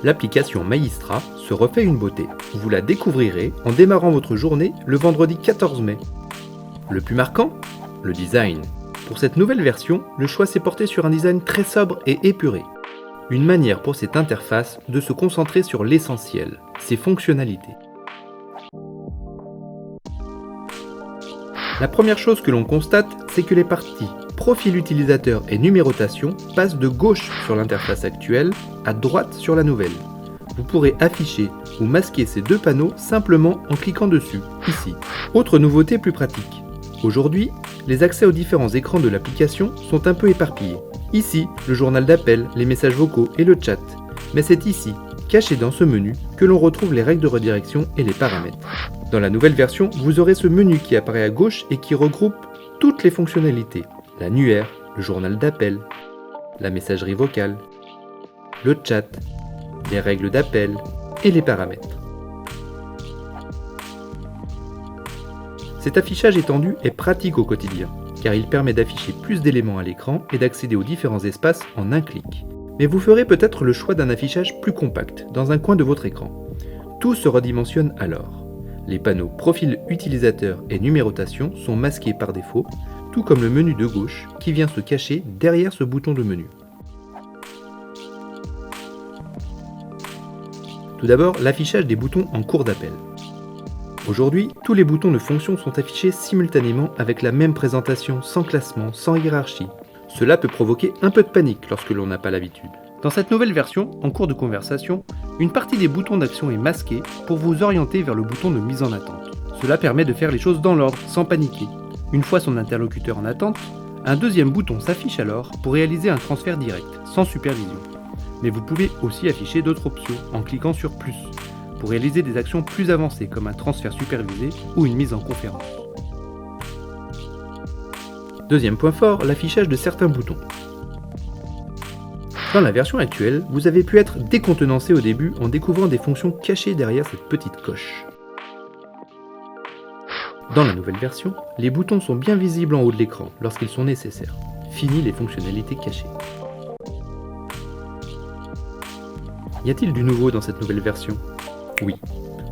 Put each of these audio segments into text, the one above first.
L'application Maïstra se refait une beauté. Vous la découvrirez en démarrant votre journée le vendredi 14 mai. Le plus marquant ? Le design. Pour cette nouvelle version, le choix s'est porté sur un design très sobre et épuré. Une manière pour cette interface de se concentrer sur l'essentiel, ses fonctionnalités. La première chose que l'on constate, c'est que les parties profil utilisateur et numérotation passent de gauche sur l'interface actuelle à droite sur la nouvelle. Vous pourrez afficher ou masquer ces deux panneaux simplement en cliquant dessus, ici. Autre nouveauté plus pratique. Aujourd'hui, les accès aux différents écrans de l'application sont un peu éparpillés. Ici, le journal d'appel, les messages vocaux et le chat. Mais c'est ici, caché dans ce menu, que l'on retrouve les règles de redirection et les paramètres. Dans la nouvelle version, vous aurez ce menu qui apparaît à gauche et qui regroupe toutes les fonctionnalités. L'annuaire, le journal d'appel, la messagerie vocale, le chat, les règles d'appel et les paramètres. Cet affichage étendu est pratique au quotidien, car il permet d'afficher plus d'éléments à l'écran et d'accéder aux différents espaces en un clic. Mais vous ferez peut-être le choix d'un affichage plus compact, dans un coin de votre écran. Tout se redimensionne alors. Les panneaux profil utilisateur et numérotation sont masqués par défaut, tout comme le menu de gauche qui vient se cacher derrière ce bouton de menu. Tout d'abord, l'affichage des boutons en cours d'appel. Aujourd'hui, tous les boutons de fonction sont affichés simultanément avec la même présentation, sans classement, sans hiérarchie. Cela peut provoquer un peu de panique lorsque l'on n'a pas l'habitude. Dans cette nouvelle version, en cours de conversation, une partie des boutons d'action est masquée pour vous orienter vers le bouton de mise en attente. Cela permet de faire les choses dans l'ordre, sans paniquer. Une fois son interlocuteur en attente, un deuxième bouton s'affiche alors pour réaliser un transfert direct, sans supervision. Mais vous pouvez aussi afficher d'autres options en cliquant sur plus, pour réaliser des actions plus avancées comme un transfert supervisé ou une mise en conférence. Deuxième point fort, l'affichage de certains boutons. Dans la version actuelle, vous avez pu être décontenancé au début en découvrant des fonctions cachées derrière cette petite coche. Dans la nouvelle version, les boutons sont bien visibles en haut de l'écran lorsqu'ils sont nécessaires. Fini les fonctionnalités cachées. Y a-t-il du nouveau dans cette nouvelle version ? Oui.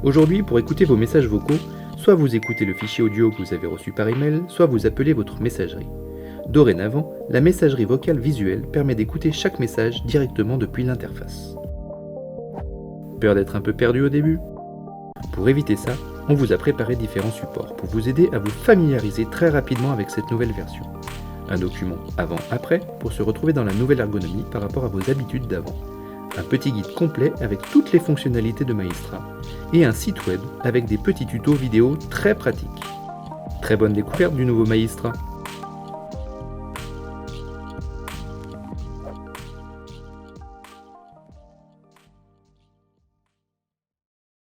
Aujourd'hui, pour écouter vos messages vocaux, soit vous écoutez le fichier audio que vous avez reçu par email, soit vous appelez votre messagerie. Dorénavant, la messagerie vocale visuelle permet d'écouter chaque message directement depuis l'interface. Peur d'être un peu perdu au début ? Pour éviter ça, on vous a préparé différents supports pour vous aider à vous familiariser très rapidement avec cette nouvelle version. Un document avant-après pour se retrouver dans la nouvelle ergonomie par rapport à vos habitudes d'avant. Un petit guide complet avec toutes les fonctionnalités de Maïstra et un site web avec des petits tutos vidéo très pratiques. Très bonne découverte du nouveau Maïstra.